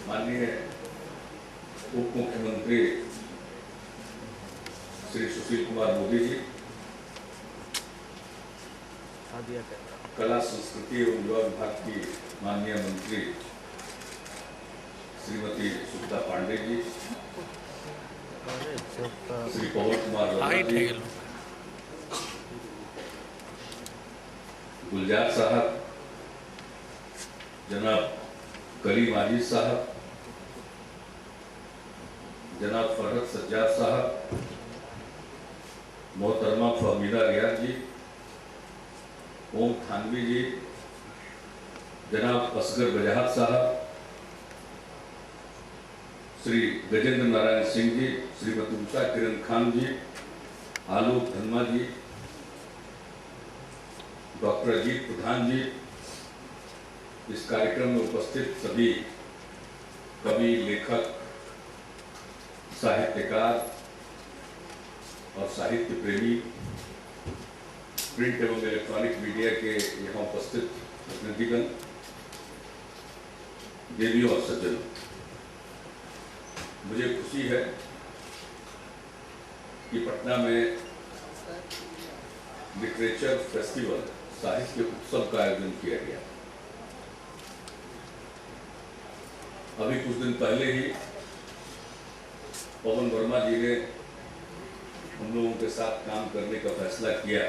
माननीय उप मुख्यमंत्री श्री सुशील कुमार मोदी जी, कला संस्कृति एवं युवा विभाग की माननीय मंत्री श्रीमती सुनीता पांडे जी, श्री पवन कुमार वर्मा जी, गुलजार साहब, जनाब कलीम आजिज साहब, जनाब फरहत सज्जाद साहब, मोहतरमा फहमीदा रियाज जी, ओम थानवी जी, जनाब असगर बजाहत साहब, श्री गजेंद्र नारायण सिंह जी, श्रीमती उषा किरण खान जी, आलोक धनमा जी, डॉक्टर अजीत प्रधान जी, इस कार्यक्रम में उपस्थित सभी कवि, लेखक, साहित्यकार और साहित्य प्रेमी, प्रिंट एवं इलेक्ट्रॉनिक मीडिया के यहाँ उपस्थित प्रतिनिधिगण, देवियों और सज्जनों, मुझे खुशी है कि पटना में लिटरेचर फेस्टिवल, साहित्य उत्सव का आयोजन किया गया। अभी कुछ दिन पहले ही पवन वर्मा जी ने हम लोगों के साथ काम करने का फैसला किया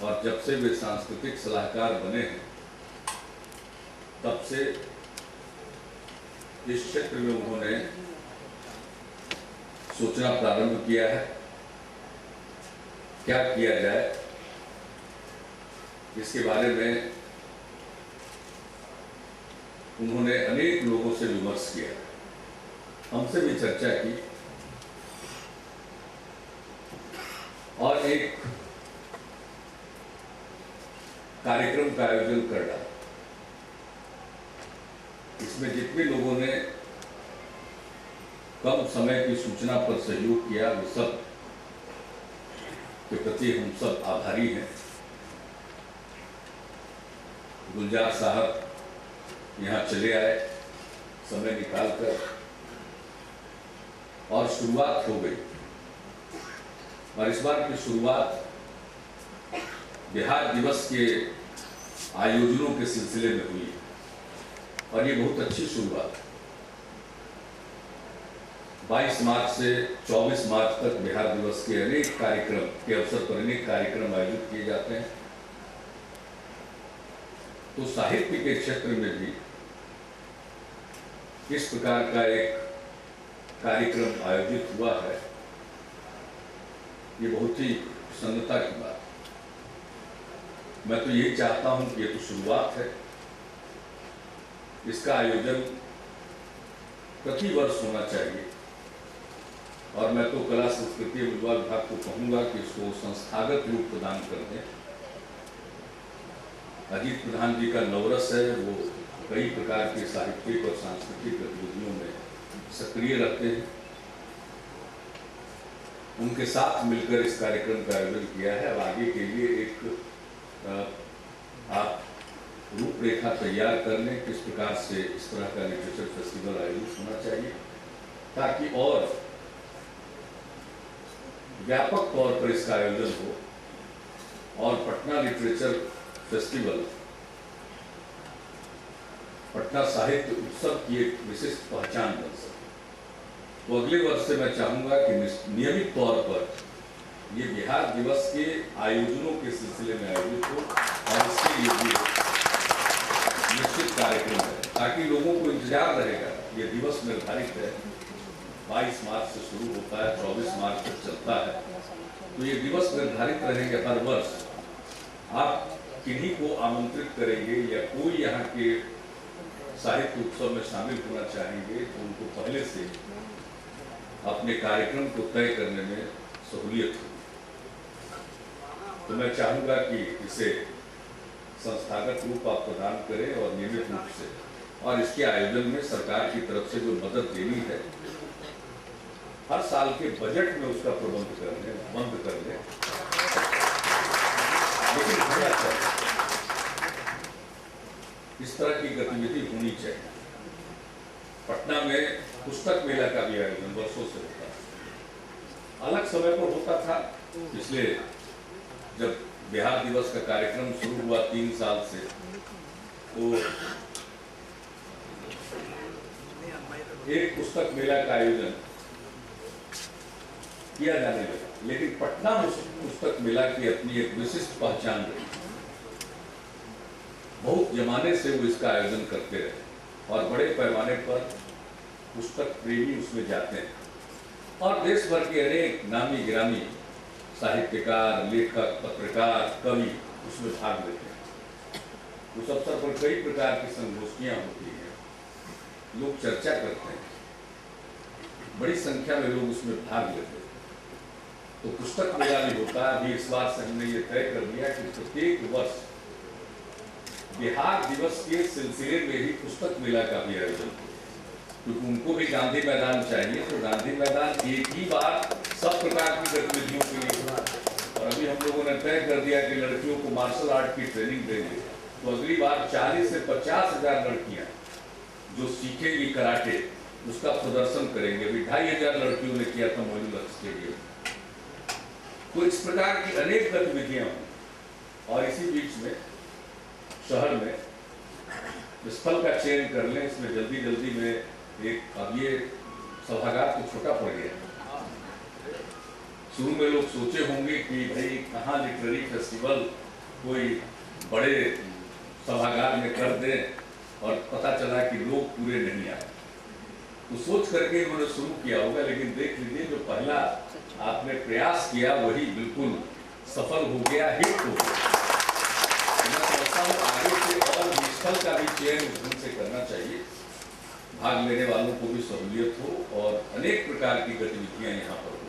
और जब से वे सांस्कृतिक सलाहकार बने हैं तब से इस क्षेत्र में उन्होंने सोचना प्रारंभ किया है, क्या किया जाए, इसके बारे में उन्होंने अनेक लोगों से विमर्श किया, हमसे भी चर्चा की और एक कार्यक्रम का आयोजन कर डाला। इसमें जितने लोगों ने कम समय की सूचना पर सहयोग किया, वे सब के प्रति हम सब आभारी हैं। गुलजार साहब यहाँ चले आए समय निकालकर और शुरुआत हो गई, और इस बार की शुरुआत बिहार दिवस के आयोजनों के सिलसिले में हुई और ये बहुत अच्छी शुरुआत। 22 मार्च से 24 मार्च तक बिहार दिवस के अनेक कार्यक्रम के अवसर पर अनेक कार्यक्रम आयोजित किए जाते हैं। तो साहित्य के क्षेत्र में भी इस प्रकार का एक कार्यक्रम आयोजित हुआ है, ये बहुत ही प्रसन्नता की बात है। मैं तो यही चाहता हूं कि ये तो शुरुआत है, इसका आयोजन प्रति वर्ष होना चाहिए और मैं तो कला संस्कृति एवं युवा विभाग को कहूंगा कि इसको संस्थागत रूप प्रदान कर दें। अजीत प्रधान जी का नवरस है, वो कई प्रकार के साहित्यिक और सांस्कृतिक गतिविधियों में सक्रिय रहते हैं। उनके साथ मिलकर इस कार्यक्रम का आयोजन किया है। अब आगे के लिए एक आप रूपरेखा तैयार कर लें, किस प्रकार से इस तरह का लिटरेचर फेस्टिवल आयोजित होना चाहिए, ताकि और व्यापक तौर पर इसका आयोजन हो और पटना लिटरेचर फेस्टिवल पटना साहित्य उत्सव की एक विशिष्ट पहचान बन सके। तो अगले वर्ष से मैं चाहूंगा कि नियमित तौर पर ये बिहार दिवस के आयोजनों के सिलसिले में आयोजित हो और इसके लिए भी निश्चित कार्यक्रम है, ताकि लोगों को इंतजार रहेगा। ये दिवस निर्धारित है, 22 मार्च से शुरू होता है, 24 मार्च तक चलता है। तो ये दिवस निर्धारित रहेंगे हर वर्ष। आप किन्हीं को आमंत्रित करेंगे या कोई यहाँ के साहित्य उत्सव में शामिल होना चाहेंगे तो उनको पहले से अपने कार्यक्रम को तय करने में सहूलियत हो। तो मैं चाहूंगा कि इसे संस्थागत रूप आप प्रदान करें और नियमित रूप से, और इसके आयोजन में सरकार की तरफ से जो मदद देनी है हर साल के बजट में उसका प्रबंध कर लें। लेकिन होना चाहिए, इस तरह की गतिविधि होनी चाहिए। पटना में पुस्तक मेला का भी आयोजन वर्षों से होता है, अलग समय पर होता था। पिछले जब बिहार दिवस का कार्यक्रम शुरू हुआ 3 साल से, तो एक पुस्तक मेला का आयोजन किया जाने लगा, लेकिन पटना पुस्तक मेला की अपनी एक विशिष्ट पहचान रही। बहुत जमाने से वो इसका आयोजन करते रहे और बड़े पैमाने पर पुस्तक प्रेमी उसमें जाते हैं और देश भर के अनेक नामी गिरामी साहित्यकार, लेखक, पत्रकार, कवि उसमें भाग लेते हैं। उस अवसर पर कई प्रकार की संगोष्ठियां होती हैं, लोग चर्चा करते हैं, बड़ी संख्या में लोग उसमें भाग लेते हैं। तो पुस्तक मेला भी होता है। अभी इस बार से हमने ये तय कर लिया कि प्रत्येक वर्ष बिहार दिवस के सिलसिले में ही पुस्तक मेला का भी आयोजन हो, क्योंकि उनको भी गांधी मैदान चाहिए। तो गांधी मैदान एक ही बार सब प्रकार की गतिविधियों के लिए, और अभी हम लोगों ने तय कर दिया कि लड़कियों को मार्शल आर्ट की ट्रेनिंग देंगे। तो अगली बार 40 से 50 हजार लड़कियां जो सीखेंगी कराटे, उसका प्रदर्शन करेंगे। अभी 2500 लड़कियों ने किया था मॉड्यूलर स्टेडियम। तो इस प्रकार की अनेक गतिविधियां हों और इसी बीच में शहर में स्थल का चयन कर लें। इसमें जल्दी जल्दी में एक, अब ये सभागार तो छोटा पड़ गया। शुरू में लोग सोचे होंगे कि भाई कहाँ लिटरेरी फेस्टिवल कोई बड़े सभागार में कर दें, और पता चला कि लोग पूरे नहीं आए। तो सोच करके उन्होंने शुरू किया होगा, लेकिन देख लीजिए जो पहला आपने प्रयास किया वही बिल्कुल सफल हो गया, हिट हो गया। मैं समझता हूँ आगे से और स्थल का भी चयन ढंग से करना चाहिए, भाग लेने वालों को भी सहूलियत हो और अनेक प्रकार की गतिविधियां यहाँ पर हो।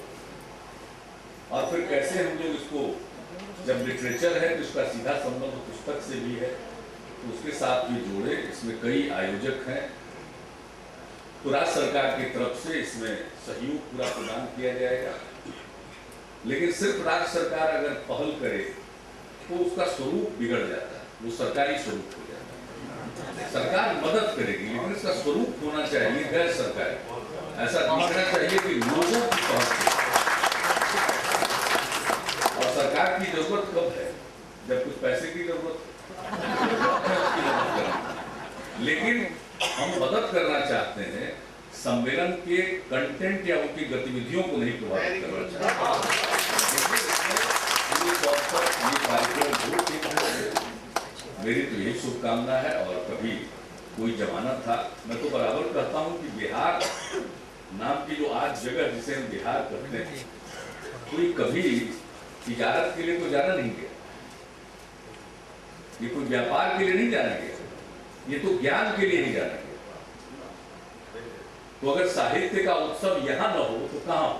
और फिर कैसे हम लोग इसको, जब लिटरेचर है तो इसका सीधा संबंध पुस्तक से भी है, तो उसके साथ भी जोड़े। इसमें कई आयोजक हैं, तो राज्य सरकार की तरफ से इसमें सहयोग पूरा प्रदान किया जाएगा। लेकिन सिर्फ राज्य सरकार अगर पहल करे तो उसका स्वरूप बिगड़ जाता है, वो सरकारी स्वरूप हो जाता है। सरकार मदद करेगी, लेकिन इसका स्वरूप होना चाहिए गैर सरकारी। ऐसा दिखना चाहिए कि लोगों की पहुंच। और सरकार की जरूरत कब है? जब कुछ पैसे की जरूरत, लेकिन हम मदद करना चाहते हैं, सम्मेलन के कंटेंट या उनकी गतिविधियों को नहीं प्रभावित करना चाहते। मेरी तो यही शुभकामना है। और कभी कोई जमाना था, मैं तो बराबर कहता हूँ कि बिहार नाम की जो आज जगह जिसे हम बिहार कहते हैं, कोई कभी तिजारत के लिए तो जाना नहीं गया, ये कोई व्यापार के लिए नहीं जाना गया, ये तो ज्ञान के लिए नहीं जाना गया। तो अगर साहित्य का उत्सव यहाँ न हो तो कहाँ हो?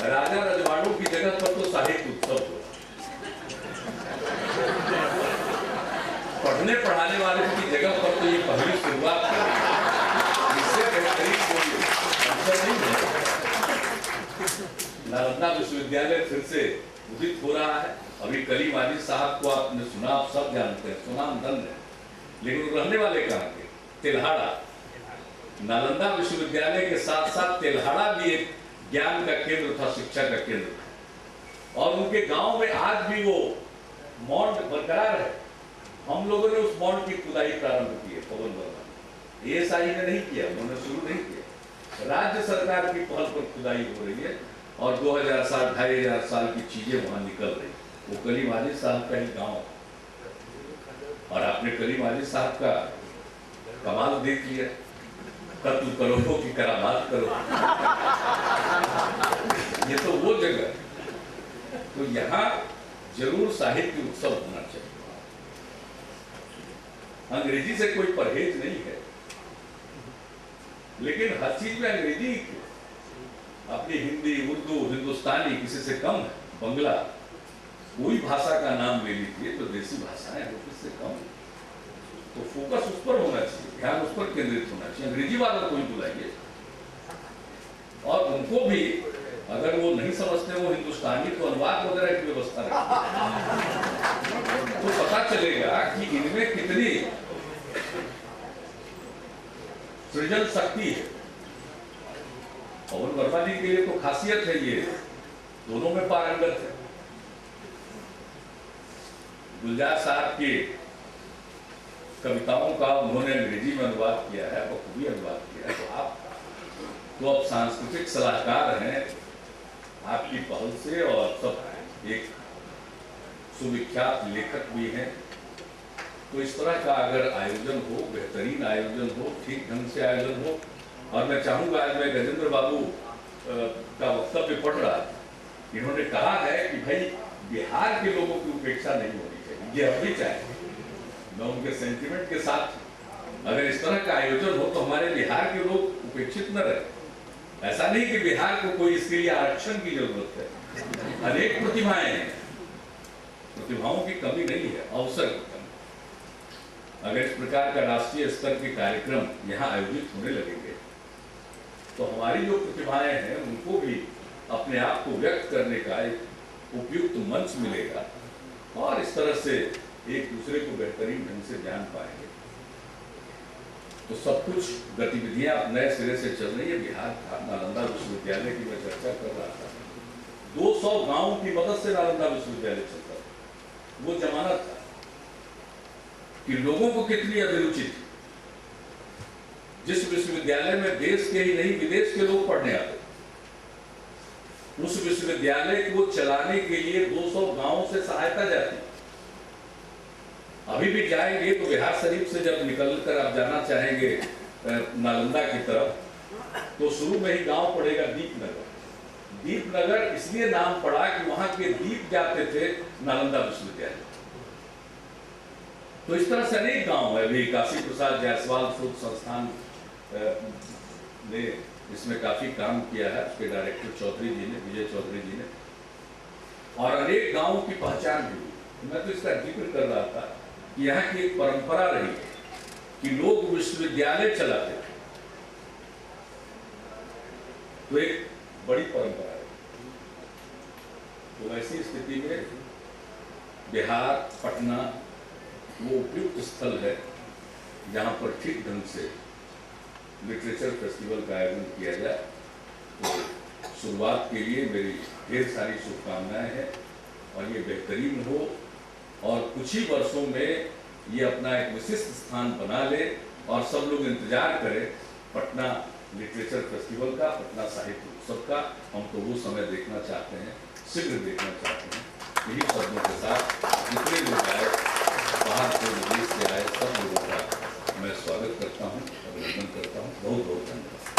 राजा रजवाड़ों की जगह पर तो साहित्य उत्सव हो। पढ़ने पढ़ाने वालों की जगह पर तो ये पहली शुरुआत करें, इससे बेहतरीन कोई अवसर नहीं है। नालंदा विश्वविद्यालय फिर से उदित हो रहा है। अभी कली माजिद साहब को आपने सुना, आप सब जानते हैं, सुनाम धन है, लेकिन रहने वाले कहाँ के? तिल्हाड़ा। नालंदा विश्वविद्यालय के साथ साथ तिल्हाड़ा भी एक ज्ञान का केंद्र था, शिक्षा का केंद्र था, और उनके गांव में आज भी वो मॉन्ड बरकरार है। हम लोगों ने उस मॉन्ड की खुदाई प्रारंभ की है, पवन वर्मा। एएसआई ने नहीं किया, उन्होंने शुरू नहीं किया, राज्य सरकार की पहल पर खुदाई हो रही है और 2000 साल 2500 साल की चीजें वहां निकल रही। वो कली माजिद साहब का ही गाँव, और आपने कली माजिद साहब का कमाल देख लिया, कत्ल करो कि करामात करो। ये तो वो जगह, तो यहाँ जरूर साहित्य उत्सव होना चाहिए। अंग्रेजी से कोई परहेज नहीं है, लेकिन हर चीज में अंग्रेजी अपनी हिंदी, उर्दू, हिंदुस्तानी किसी से कम है, बंगला, कोई भाषा का नाम ले लीजिए तो देसी भाषाएं वो किससे कम है। तो फोकस उस पर होना चाहिए, ध्यान उस पर केंद्रित होना चाहिए। अंग्रेजी वालों को ही बुलाइए, और उनको भी अगर वो नहीं समझते वो हिंदुस्तानी, तो अनुवाद वगैरह की व्यवस्था रखिए। तो पता चलेगा कि इनमें कितनी सृजन शक्ति है। पवन वर्मा जी के लिए तो खासियत है, ये दोनों में पारंगत है। गुलजार साहब की कविताओं का उन्होंने अंग्रेजी में अनुवाद किया है, बखूबी अनुवाद किया है। तो आप तो अब सांस्कृतिक सलाहकार हैं, आपकी पहल से, और सब एक सुविख्यात लेखक भी हैं। तो इस तरह का अगर आयोजन हो, बेहतरीन आयोजन हो, ठीक ढंग से आयोजन हो। और मैं चाहूंगा, आज मैं गजेंद्र बाबू का वक्तव्य पढ़ रहा था, इन्होंने कहा है कि भाई बिहार के लोगों की उपेक्षा नहीं होनी चाहिए, ये हम भी चाहें। मैं उनके सेंटिमेंट के साथ, अगर इस तरह का आयोजन हो तो हमारे बिहार के लोग उपेक्षित न रहे। ऐसा नहीं कि बिहार को कोई इसके लिए आरक्षण की जरूरत है, अनेक प्रतिभाएं हैं, प्रतिभाओं की कमी नहीं है, अवसर की कमी। अगर इस प्रकार का राष्ट्रीय स्तर के कार्यक्रम यहाँ आयोजित होने लगेंगे तो हमारी जो प्रतिभाएं हैं उनको भी अपने आप को व्यक्त करने का एक उपयुक्त मंच मिलेगा, और इस तरह से एक दूसरे को बेहतरीन ढंग से जान पाएंगे। तो सब कुछ गतिविधियां नए सिरे से चल रही है। बिहार का नालंदा विश्वविद्यालय की मैं चर्चा कर रहा था, 200 गांवों की मदद से नालंदा विश्वविद्यालय चलता था। वो जमाना था कि लोगों को कितनी अभिरुचि थी। जिस विश्वविद्यालय में देश के ही नहीं विदेश के लोग पढ़ने आते, उस विश्वविद्यालय को चलाने के लिए 200 गांवों से सहायता जाती। अभी भी जाएंगे तो बिहार शरीफ से जब निकलकर आप जाना चाहेंगे नालंदा की तरफ, तो शुरू में ही गांव पड़ेगा दीपनगर। दीपनगर इसलिए नाम पड़ा कि वहां के दीप जाते थे नालंदा विश्वविद्यालय। तो इस तरह से अनेक गांव है। अभी काशी प्रसाद जायसवाल शोध संस्थान ने इसमें काफी काम किया है, उसके डायरेक्टर चौधरी जी ने, विजय चौधरी जी ने, और अनेक गांवों की पहचान भी हुई। मैं तो इसका जिक्र कर रहा था कि यहाँ की एक परंपरा रही है कि लोग विश्वविद्यालय चलाते थे, तो एक बड़ी परंपरा है। तो ऐसी स्थिति में बिहार, पटना वो उपयुक्त स्थल है जहाँ पर ठीक ढंग से लिटरेचर फेस्टिवल का आयोजन किया जाए। तो शुरुआत के लिए मेरी ढेर सारी शुभकामनाएं हैं, और ये बेहतरीन हो, और कुछ ही वर्षों में ये अपना एक विशिष्ट स्थान बना ले, और सब लोग इंतजार करें पटना लिटरेचर फेस्टिवल का, पटना साहित्य उत्सव का। हम तो वो समय देखना चाहते हैं, शीघ्र देखना चाहते हैं। यही शब्दों के साथ जितने लोग आए, बाहर से विदेश से आए, सब लोगों का मैं स्वागत करता हूँ, अभिनंदन करता हूँ। बहुत बहुत धन्यवाद।